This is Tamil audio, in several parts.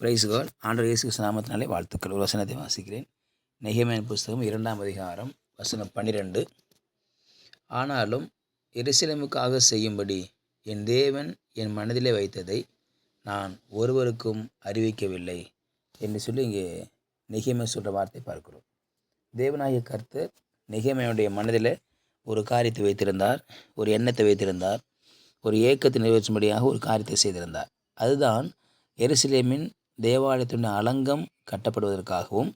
Price God. ஆண்டவர் இயேசு கிறிஸ்து நாமத்தினாலே வாழ்த்துக்கள். ஒரு வசனத்தை வாசிக்கிறேன். நெகேமியாவின் புஸ்தகம் 2ஆம் அதிகாரம் வசனம் 12. ஆனாலும் எருசலேமுக்காக செய்யும்படி என் தேவன் என் மனதிலே வைத்ததை நான் ஒருவருக்கும் அறிவிக்கவில்லை என்று சொல்லி இங்கே நெகேமியா சொல்கிற வார்த்தை பார்க்கிறோம். தேவனாகிய கர்த்தர் நெகேமியாவுடைய மனதில் ஒரு காரியத்தை வைத்திருந்தார், ஒரு எண்ணத்தை வைத்திருந்தார், ஒரு ஏக்கத்தை நிறைவேற்றும்படியாக ஒரு காரியத்தை செய்திருந்தார். அதுதான் எருசலேமின் தேவாலயத்தினுடைய அலங்கம் கட்டப்படுவதற்காகவும்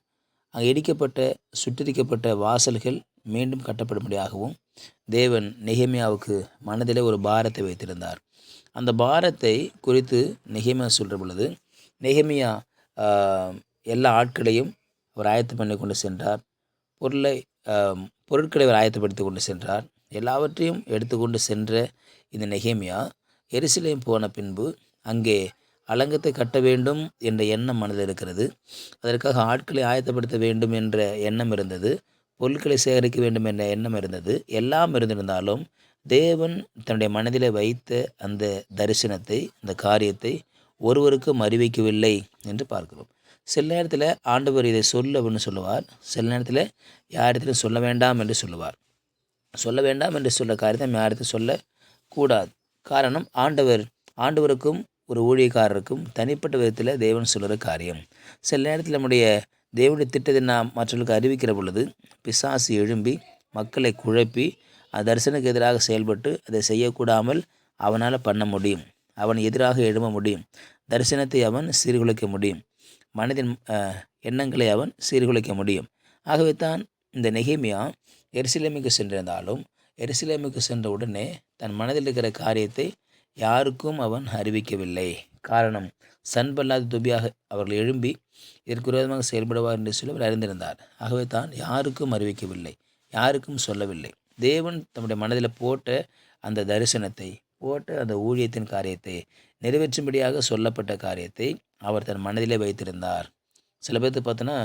அங்கே இடிக்கப்பட்ட சுட்டரிக்கப்பட்ட வாசல்கள் மீண்டும் கட்டப்படும்படியாகவும் தேவன் நெகேமியாவுக்கு மனதில் ஒரு பாரத்தை வைத்திருந்தார். அந்த பாரத்தை குறித்து நெகேமியா சொல்கிற பொழுது நெகேமியா எல்லா ஆட்களையும் அவர் ஆயத்தம் பண்ணி கொண்டு சென்றார். பொருட்களை அவர் ஆயத்தப்படுத்தி கொண்டு சென்றார். எல்லாவற்றையும் எடுத்துக்கொண்டு சென்ற இந்த நெகேமியா எருசலேம் போன பின்பு அங்கே அலங்கத்தை கட்ட வேண்டும் என்ற எண்ணம் மனதில் இருக்கிறது. அதற்காக ஆட்களை ஆயத்தப்படுத்த வேண்டும் என்ற எண்ணம் இருந்தது. பொருட்களை சேகரிக்க வேண்டும் என்ற எண்ணம் இருந்தது. எல்லாம் இருந்திருந்தாலும் தேவன் தன்னுடைய மனதில் வைத்த அந்த தரிசனத்தை, அந்த காரியத்தை ஒருவருக்கும் அறிவிக்கவில்லை என்று பார்க்கிறோம். சில நேரத்தில் ஆண்டவர் இதை சொல்ல அப்படின்னு சொல்லுவார். சில நேரத்தில் யாரிடத்திலும் சொல்ல வேண்டாம் என்று சொல்லுவார். சொல்ல வேண்டாம் என்று சொல்ல காரியத்தை நம்ம யாரிடத்தையும் சொல்லக்கூடாது. காரணம், ஆண்டவருக்கும் ஒரு ஊழியக்காரருக்கும் தனிப்பட்ட விதத்தில் தேவன் சொல்கிற காரியம். சில நேரத்தில் நம்முடைய தேவனுடைய திட்டத்தை நாம் மற்றவர்களுக்கு அறிவிக்கிற பொழுது பிசாசு எழும்பி மக்களை குழப்பி தரிசனுக்கு எதிராக செயல்பட்டு அதை செய்யக்கூடாமல் அவனால் பண்ண முடியும். அவன் எதிராக எழும்ப முடியும். தரிசனத்தை அவன் சீர்குலைக்க முடியும். மனதின் எண்ணங்களை அவன் சீர்குலைக்க முடியும். ஆகவே தான் இந்த நெகேமியா எருசலேமுக்கு சென்றிருந்தாலும் எருசலேமுக்கு சென்ற உடனே தன் மனதில் இருக்கிற காரியத்தை யாருக்கும் அவன் அறிவிக்கவில்லை. காரணம், சன்பல்லாத் தொபியாக அவர்கள் எழும்பி இதற்கு விரோதமாக செயல்படுவார் என்று சொல்லி அவர் அறிந்திருந்தார். ஆகவே தான் யாருக்கும் அறிவிக்கவில்லை, யாருக்கும் சொல்லவில்லை. தேவன் தம்முடைய மனதில் போட்ட அந்த தரிசனத்தை, போட்ட அந்த ஊழியத்தின் காரியத்தை நிறைவேற்றும்படியாக சொல்லப்பட்ட காரியத்தை அவர் தன் மனதிலே வைத்திருந்தார். சில பேர்த்து பார்த்தோன்னா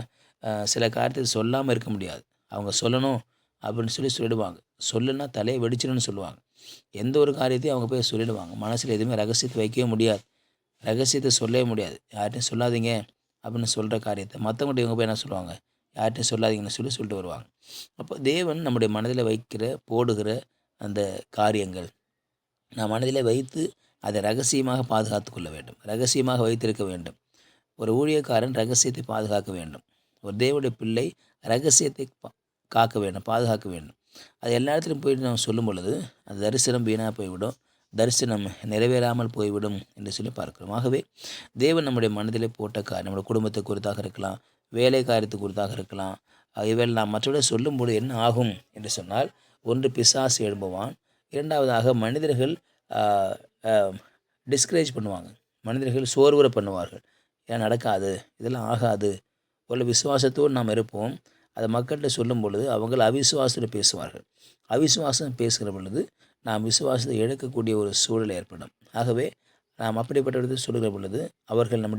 சில காரியத்தை சொல்லாமல் இருக்க முடியாது. அவங்க சொல்லணும் அப்படின்னு சொல்லிடுவாங்க. சொல்லுன்னா தலையை வெடிச்சிடுன்னு சொல்லுவாங்க. எந்த ஒரு காரியத்தையும் அவங்க போய் சொல்லிடுவாங்க. மனசில் எதுவுமே ரகசியத்தை வைக்கவே முடியாது, ரகசியத்தை சொல்லவே முடியாது. யார்கிட்டையும் சொல்லாதீங்க அப்படின்னு சொல்கிற காரியத்தை மற்றவங்கள்ட்ட இவங்க போய் என்ன சொல்லுவாங்க, யார்கிட்டையும் சொல்லாதீங்கன்னு சொல்லிட்டு வருவாங்க. அப்போ தேவன் நம்முடைய மனதில் போடுகிற அந்த காரியங்கள் நாம் மனதில் வைத்து அதை ரகசியமாக பாதுகாத்து கொள்ள வேண்டும், ரகசியமாக வைத்திருக்க வேண்டும். ஒரு ஊழியக்காரன் ரகசியத்தை பாதுகாக்க வேண்டும். ஒரு தேவனுடைய பிள்ளை ரகசியத்தை காக்க வேண்டும், பாதுகாக்க வேண்டும். அது எல்லா இடத்துலையும் போயிட்டு நம்ம சொல்லும் பொழுது அந்த தரிசனம் வீணாக போய்விடும், தரிசனம் நிறைவேறாமல் போய்விடும் என்று சொல்லி பார்க்கிறோம். ஆகவே தேவன் நம்முடைய மனதிலே போட்ட காரியம், நம்முடைய குடும்பத்தை குறித்தாக இருக்கலாம், வேலை காரியத்தை குறித்தாக இருக்கலாம், இவையெல்லாம் மற்றவர்களை சொல்லும்போது என்ன ஆகும் என்று சொன்னால், ஒன்று பிசாசு எழும்புவான், இரண்டாவதாக மனிதர்கள் டிஸ்கரேஜ் பண்ணுவாங்க, மனிதர்கள் சோர்வுற பண்ணுவார்கள். ஏன் நடக்காது, இதெல்லாம் ஆகாது. ஒரு விசுவாசத்தோடு நாம் இருப்போம். அதை மக்கள்கிட்ட சொல்லும் பொழுது அவங்கள் அவிசுவாசத்தில் பேசுவார்கள். அவிசுவாசம் பேசுகிற பொழுது நாம் விசுவாசத்தை இழக்கக்கூடிய ஒரு சூழல் ஏற்படும். ஆகவே நாம் அப்படிப்பட்ட சொல்லுகிற பொழுது அவர்கள் நம்ம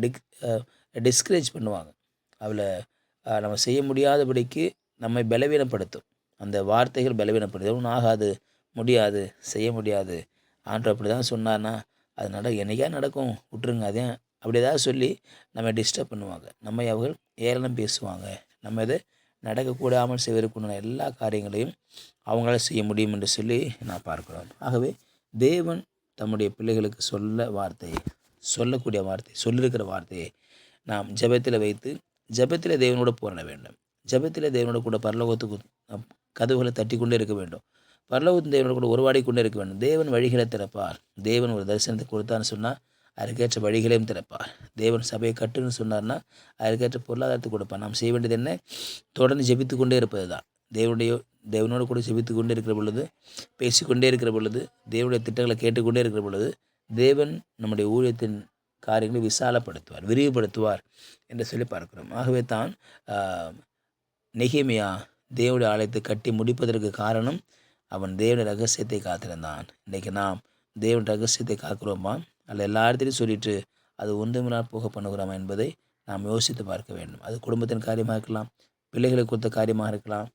டிஸ்கரேஜ் பண்ணுவாங்க. அவளை நம்ம செய்ய முடியாதபடிக்கு நம்மை பலவீனப்படுத்தும். அந்த வார்த்தைகள் பலவீனப்படுத்தும். ஒன்றும் ஆகாது, முடியாது, செய்ய முடியாது, ஆண்டவர் அப்படி தான் சொன்னார்னா அது என்னைக்கா நடக்கும், விட்டுருங்க, அதே அப்படி ஏதாவது சொல்லி நம்ம டிஸ்டர்ப் பண்ணுவாங்க. நம்மை அவர்கள் ஏளனம் பேசுவாங்க. நம்ம இதை நடக்கக்கூடாமல் செய்வதற்குண்டான எல்லா காரியங்களையும் அவங்களால செய்ய முடியும் என்று சொல்லி நான் பார்க்கிறோம். ஆகவே தேவன் தம்முடைய பிள்ளைகளுக்கு சொல்லக்கூடிய வார்த்தை, சொல்லியிருக்கிற வார்த்தையை நாம் ஜெபத்தில் வைத்து ஜெபத்தில் தேவனோடு போராட வேண்டும். ஜெபத்தில் தேவனோட கூட பரலோகத்துக்கு கதவுகளை தட்டி கொண்டே இருக்க வேண்டும். பரலோகத்தின் தேவனோட கூட உருவாடி கொண்டே இருக்க வேண்டும். தேவன் வழிகளை திறப்பார். தேவன் ஒரு தரிசனத்தை கொடுத்தான்னு சொன்னால் அதுக்கேற்ற வழிகளையும் திறப்பார். தேவன் சபையை கட்டுன்னு சொன்னார்னா அதுக்கேற்ற பொருளாதாரத்தை கொடுப்பார். நாம் செய்ய வேண்டியது என்ன? தொடர்ந்து ஜெபித்து கொண்டே இருப்பது தான். தேவனோடு கூட ஜெபித்து கொண்டே இருக்கிற பொழுது, பேசிக்கொண்டே இருக்கிற பொழுது, தேவனுடைய திட்டங்களை கேட்டுக்கொண்டே இருக்கிற பொழுது தேவன் நம்முடைய ஊழியத்தின் காரியங்களை விசாலப்படுத்துவார், விரிவுபடுத்துவார் என்று சொல்லி பார்க்கிறோம். ஆகவே தான் நெகேமியா தேவனுடைய ஆலயத்தை கட்டி முடிப்பதற்கு காரணம் அவன் தேவனுடைய ரகசியத்தை காத்திருந்தான். இன்றைக்கி நாம் தேவன் ரகசியத்தை காக்கிறோமா, அல்ல எல்லா இடத்துலையும் சொல்லிட்டு அது ஒன்றுமில்லாமல் போக பண்ணுகிறோமா என்பதை நாம் யோசித்து பார்க்க வேண்டும். அது குடும்பத்தின் காரியமாக இருக்கலாம், பிள்ளைகளுக்கு கொடுத்த காரியமாக இருக்கலாம்,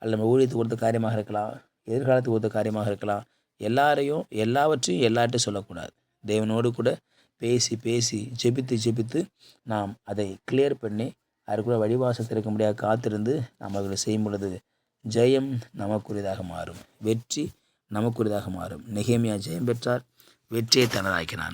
அல்ல நம்ம ஊழியத்துக்கு கொடுத்த காரியமாக இருக்கலாம், எதிர்காலத்துக்கு கொடுத்த காரியமாக இருக்கலாம். எல்லாவற்றையும் எல்லார்ட்டையும் சொல்லக்கூடாது. தேவனோடு கூட பேசி பேசி ஜெபித்து நாம் அதை கிளியர் பண்ணி அதற்குள்ள வழிவாசல் திறக்க முடியாது காத்திருந்து நாம் அவர்களை செய்யும் பொழுது ஜெயம் நமக்குரியதாக மாறும், வெற்றி நமக்குரியதாக மாறும். நெகேமியா ஜெயம் பெற்றார், வெற்றியை தனதாக்கினார்.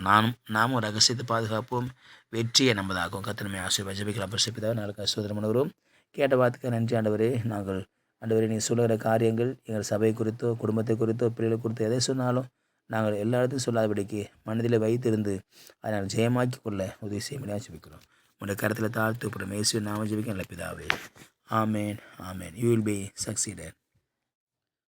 நாமும் ரகசியத்தை பாதுகாப்போம், வெற்றியை நமதாக்கும். கத்தனமே ஆசீர்வாதம். ஜெபிக்கலாம். பரிசுத்தபிதாவே, நாளுக்கு சோதனை பண்ணுகிறோம். கேட்ட வார்த்தைக்கு நன்றி ஆண்டவரே. நாங்கள் ஆண்டவரே நீ சொல்லுகிற காரியங்கள் எங்கள் சபை குறித்தோ குடும்பத்தை குறித்தோ பிள்ளைகளை குறித்தோ எதை சொன்னாலும் நாங்கள் எல்லா இடத்தையும் சொல்லாதபடிக்கு மனதில் வைத்திருந்து அதை நாங்கள் ஜெயமாக்கி கொள்ள உதவி செய்ய முடியாது ஜெபிக்கிறோம். உங்களுடைய கருத்தில் தாழ்த்து இயேசுவின் நாமம் ஜெபிக்க நல்ல பிதாவே. ஆமேன். You will be succeeded.